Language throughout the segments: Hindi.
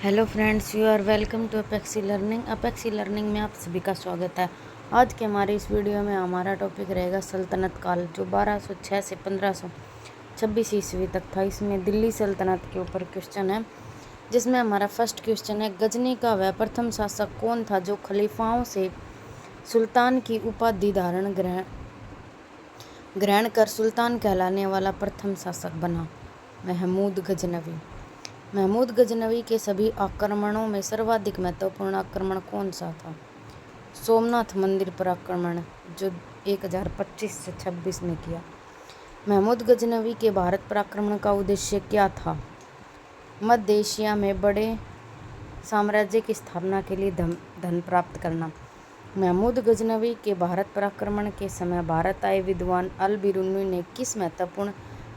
Hello friends, you are welcome to Apexi learning. Apexi learning में आप सभी का स्वागत है। आज के हमारे इस वीडियो में हमारा टॉपिक रहेगा सल्तनत काल, जो 1206 से 1526 ईस्वी तक था। इसमें दिल्ली सल्तनत के ऊपर क्वेश्चन है, जिसमें हमारा फर्स्ट क्वेश्चन है, गजनी का वह प्रथम शासक कौन था जो खलीफाओं से सुल्तान की उपाधि ग्रहण कर सुल्तान कहलाने वाला प्रथम शासक बना? महमूद गजनवी। महमूद गजनवी के सभी आक्रमणों में सर्वाधिक महत्वपूर्ण आक्रमण कौन सा था? सोमनाथ मंदिर पर आक्रमण, जो 1025 से 26 में किया। महमूद गजनवी के भारत पर आक्रमण का उद्देश्य क्या था? मध्य एशिया में बड़े साम्राज्य की स्थापना के लिए धन प्राप्त करना। महमूद गजनवी के भारत पर आक्रमण के समय भारत आए विद्वान अल बिरूनी ने किस महत्वपूर्ण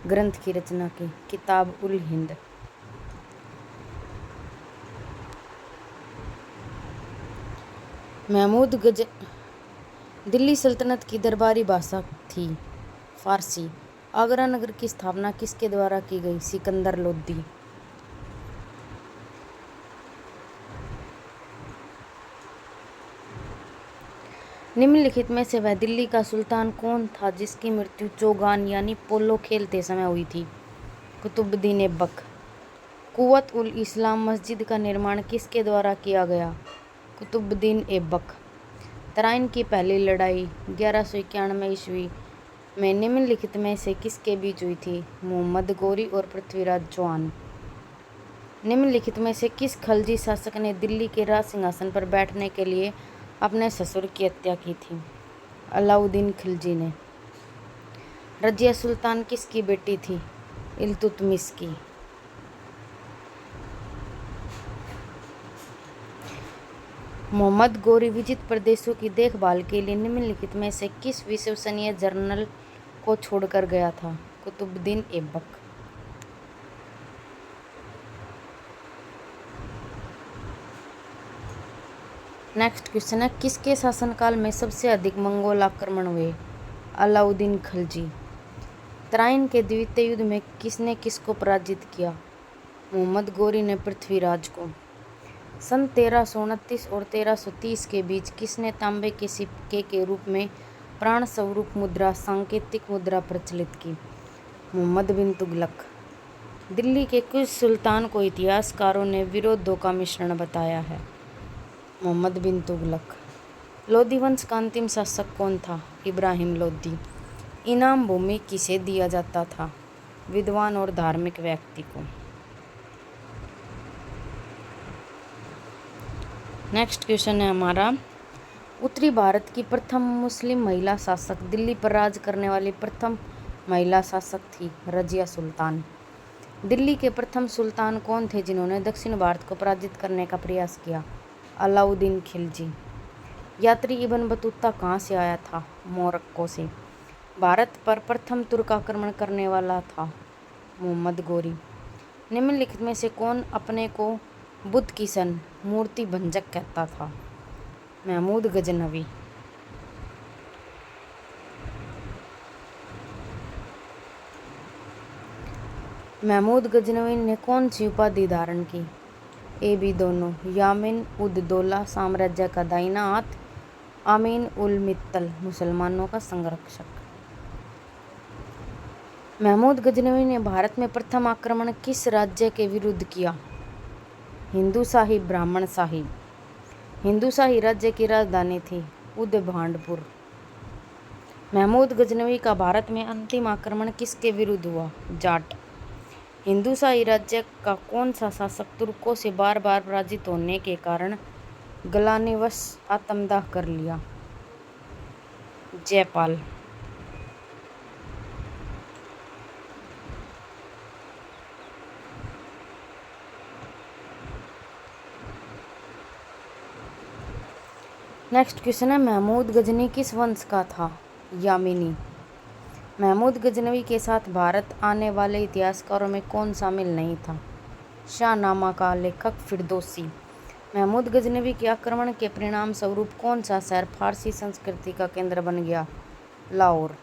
ग्रंथ की रचना की? किताब उल हिंद। दिल्ली सल्तनत की दरबारी भाषा थी फारसी। आगरा नगर की स्थापना किसके द्वारा की गई? सिकंदर लोदी। निम्नलिखित में से वह दिल्ली का सुल्तान कौन था जिसकी मृत्यु चौगान यानी पोलो खेलते समय हुई थी? कुतुबुद्दीन ऐबक। कुव्वत उल इस्लाम मस्जिद का निर्माण किसके द्वारा किया गया? कुतुबुद्दीन ऐबक। तराइन की पहली लड़ाई 1191 ईस्वी में निम्नलिखित में से किसके बीच हुई थी? मोहम्मद गोरी और पृथ्वीराज चौहान। निम्नलिखित में से किस खलजी शासक ने दिल्ली के राज सिंहासन पर बैठने के लिए अपने ससुर की हत्या की थी? अलाउद्दीन खिलजी ने। रजिया सुल्तान किसकी बेटी थी? इल्तुतमिश की। मोहम्मद गोरी विजित प्रदेशों की देखभाल के लिए निम्नलिखित में से किस विश्वसनीय जर्नल को छोड़कर गया था? कुतुबुद्दीन ऐबक। नेक्स्ट क्वेश्चन है, किसके शासनकाल में सबसे अधिक मंगोल आक्रमण हुए? अलाउद्दीन खिलजी। तराइन के द्वितीय युद्ध में किसने किसको पराजित किया? मोहम्मद गोरी ने पृथ्वीराज को। सन 1329 और 1330 के बीच किसने तांबे के सिक्के के रूप में प्राण स्वरूप मुद्रा सांकेतिक मुद्रा प्रचलित की? मोहम्मद बिन तुगलक। दिल्ली के कुछ सुल्तान को इतिहासकारों ने विरोधों का मिश्रण बताया है? मोहम्मद बिन तुगलक। लोधी वंश का अंतिम शासक कौन था? इब्राहिम लोधी। इनाम भूमि किसे दिया जाता था? विद्वान और धार्मिक व्यक्ति को। नेक्स्ट क्वेश्चन है हमारा, उत्तरी भारत की प्रथम मुस्लिम महिला शासक, दिल्ली पर राज करने वाली प्रथम महिला शासक थी रजिया सुल्तान। दिल्ली के प्रथम सुल्तान कौन थे जिन्होंने दक्षिण भारत को पराजित करने का प्रयास किया? अलाउद्दीन खिलजी। यात्री इब्न बतूता कहाँ से आया था? मोरक्को से। भारत पर प्रथम तुर्क आक्रमण करने वाला था? मोहम्मद गोरी। निम्नलिखित में से कौन अपने को बुद्ध की सन मूर्ति भंजक कहता था? महमूद गजनवी। महमूद गजनवी ने कौन सी उपाधि धारण की? ए बी दोनों। यामिन उद दौला साम्राज्य का दाहिना हाथ, आमीन उल मित्तल मुसलमानों का संरक्षक। महमूद गजनवी ने भारत में प्रथम आक्रमण किस राज्य के विरुद्ध किया? हिंदू शाही ब्राह्मण शाही। हिंदू शाही राज्य की राजधानी थी उदभांडपुर। महमूद गजनवी का भारत में अंतिम आक्रमण किसके विरुद्ध हुआ? जाट। हिंदू शाही राज्य का कौन सा शासक तुर्कों से बार बार पराजित होने के कारण ग्लानिवश आत्मदाह कर लिया? जयपाल। नेक्स्ट क्वेश्चन है, महमूद गजनी किस वंश का था? यामिनी। महमूद गजनवी के साथ भारत आने वाले इतिहासकारों में कौन शामिल नहीं था? शाहनामा का लेखक फिरदौसी। महमूद गजनवी के आक्रमण के परिणाम स्वरूप कौन सा शहर फारसी संस्कृति का केंद्र बन गया? लाहौर।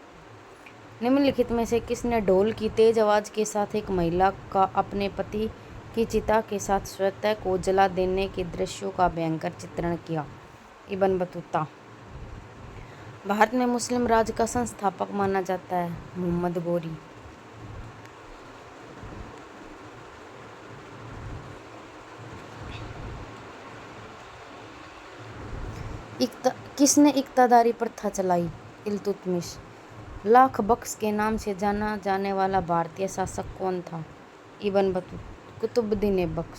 निम्नलिखित में से किसने ढोल की तेज आवाज़ के साथ एक महिला का अपने पति की चिता के साथ स्वतः को जला देने के दृश्यों का भयंकर चित्रण किया। Ibn Battuta. भारत में मुस्लिम राज का संस्थापक माना जाता है मोहम्मद गोरी। किसने इक्तादारी प्रथा चलाई? इल्तुतमिश। लाख बख्श के नाम से जाना जाने वाला भारतीय शासक कौन था? इब्न कुतुबुद्दीन ऐबक।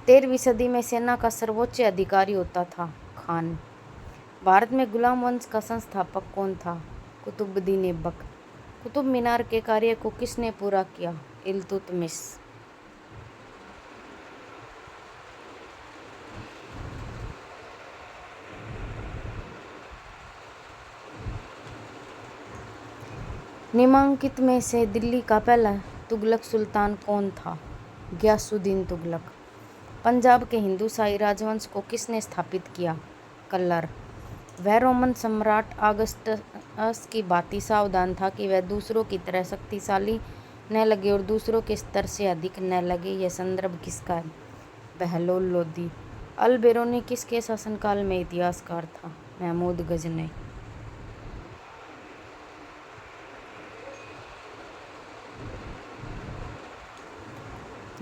13वीं सदी में सेना का सर्वोच्च अधिकारी होता था खान। भारत में गुलाम वंश का संस्थापक कौन था? कुतुबुद्दीन ऐबक। कुतुब मीनार के कार्य को किसने पूरा किया? इल्तुतमिश। निम्नलिखित में से दिल्ली का पहला तुगलक सुल्तान कौन था? गयासुद्दीन तुगलक। पंजाब के हिंदू शाही राजवंश को किसने स्थापित किया? कल्लर। वह रोमन सम्राट ऑगस्टस की भांति सावधान था कि वह दूसरों की तरह शक्तिशाली न लगे और दूसरों के स्तर से अधिक न लगे। यह संदर्भ किसका है? बहलोल लोदी। अल बेरूनी किसके शासनकाल में इतिहासकार था? महमूद गजनवी।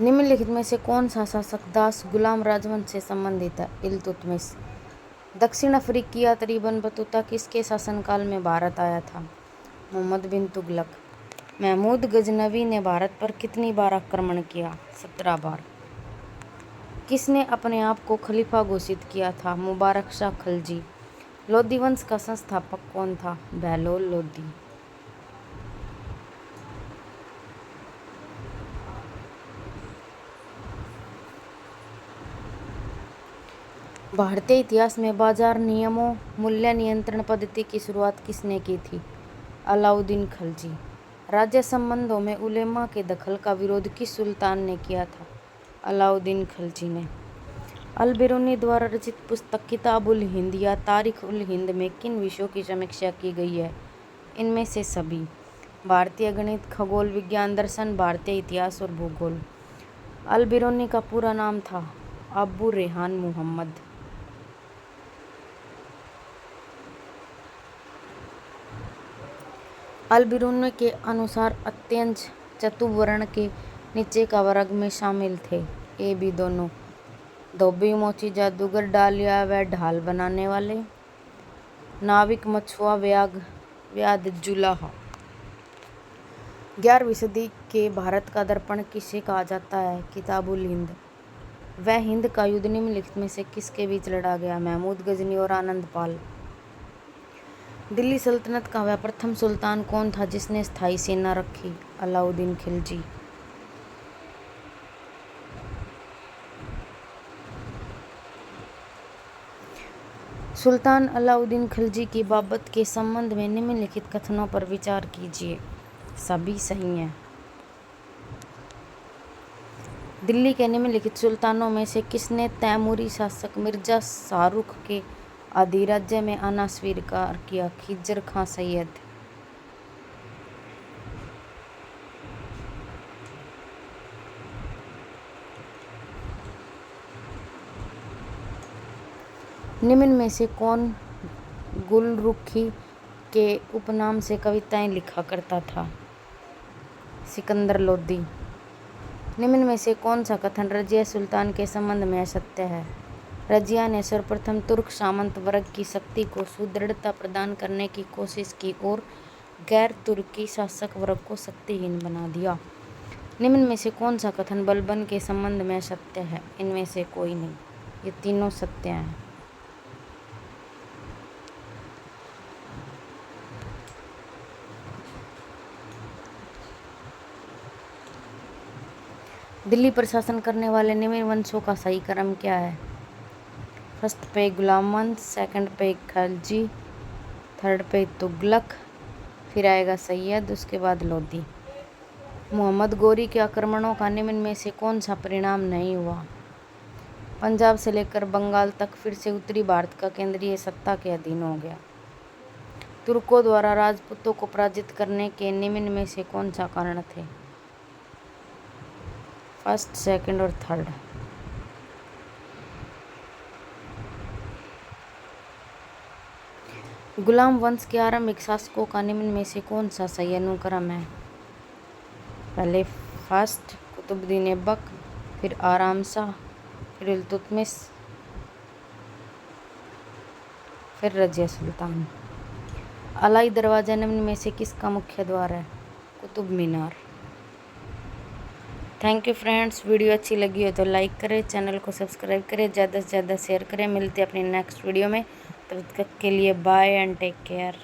निम्नलिखित में से कौन सा शासक दास गुलाम राजवंश से संबंधित है? इल्तुतमिश। दक्षिण अफ्रीकी यात्री इब्न बतूता किसके शासनकाल में भारत आया था? मोहम्मद बिन तुगलक। महमूद गजनवी ने भारत पर कितनी बार आक्रमण किया? 17 बार। किसने अपने आप को खलीफा घोषित किया था? मुबारक शाह खलजी। लोदी वंश का संस्थापक कौन था? बहलोल लोदी। भारतीय इतिहास में बाजार नियमों मूल्य नियंत्रण पद्धति की शुरुआत किसने की थी? अलाउद्दीन खिलजी। राज्य संबंधों में उलेमा के दखल का विरोध किस सुल्तान ने किया था? अलाउद्दीन खिलजी ने। अल बेरूनी द्वारा रचित पुस्तक किताब उल हिंद या तारीख उल हिंद में किन विषयों की समीक्षा की गई है? इनमें से सभी। भारतीय गणित, खगोल विज्ञान, दर्शन, भारतीय इतिहास और भूगोल। अल बेरूनी का पूरा नाम था अबू रेहान मुहम्मद। अल बेरूनी के अनुसार अत्यंत चतुर्वर्ण के नीचे का वर्ग में शामिल थे ए बी दोनों, धोबी, मोची, जादूगर, डालिया व ढाल बनाने वाले, नाविक, मछुआ, व्याध, जुलाहा। 11वीं सदी के भारत का दर्पण किसे कहा जाता है? किताब उल हिंद। वह हिंद का युद्ध निम्नलिखित में से किसके बीच लड़ा गया? महमूद गजनी और आनंद पाल। दिल्ली सल्तनत का वह प्रथम सुल्तान कौन था जिसने स्थायी सेना रखी? अलाउद्दीन खिलजी। सुल्तान अलाउद्दीन खिलजी की बाबत के संबंध में निम्नलिखित कथनों पर विचार कीजिए। सभी सही हैं। दिल्ली के निम्नलिखित सुल्तानों में से किसने तैमूरी शासक मिर्जा शाहरुख के अधिराज्य में आना स्वीकार किया? खिज्र खां सैयद। निम्न में से कौन गुलरुखी के उपनाम से कविताएं लिखा करता था? सिकंदर लोदी। निम्न में से कौन सा कथन रजिया सुल्तान के संबंध में असत्य है? रजिया ने सर्वप्रथम तुर्क सामंत वर्ग की शक्ति को सुदृढ़ता प्रदान करने की कोशिश की और गैर तुर्की शासक वर्ग को शक्तिहीन बना दिया। निम्न में से कौन सा कथन बलबन के संबंध में सत्य है? इनमें से कोई नहीं, ये तीनों सत्य हैं। दिल्ली पर शासन करने वाले निम्न वंशों का सही क्रम क्या है? फर्स्ट पे गुलाम वंश, सेकंड पे खलजी, थर्ड पे तुगलक, फिर आएगा सैयद, उसके बाद लोदी। मोहम्मद गोरी के आक्रमणों का निम्न में से कौन सा परिणाम नहीं हुआ? पंजाब से लेकर बंगाल तक फिर से उत्तरी भारत का केंद्रीय सत्ता के अधीन हो गया। तुर्कों द्वारा राजपूतों को पराजित करने के निम्न में से कौन सा कारण थे? फर्स्ट, सेकंड और थर्ड। गुलाम वंश के आरंभिक शासकों का निम्न में से कौन सा सही अनुक्रम है? पहले फर्स्ट कुतुबुद्दीन ऐबक, फिर आराम शाह, फिर इल्तुतमिश, फिर रजिया सुल्तान। अलाई दरवाजा निम्न में से किसका मुख्य द्वार है? Qutub Minar. Thank you friends, video अच्छी लगी हो तो लाइक करें, चैनल को सब्सक्राइब करें, ज़्यादा से ज़्यादा शेयर करें। मिलते हैं अपनी नेक्स्ट वीडियो में, तब तक के लिए बाय एंड टेक केयर।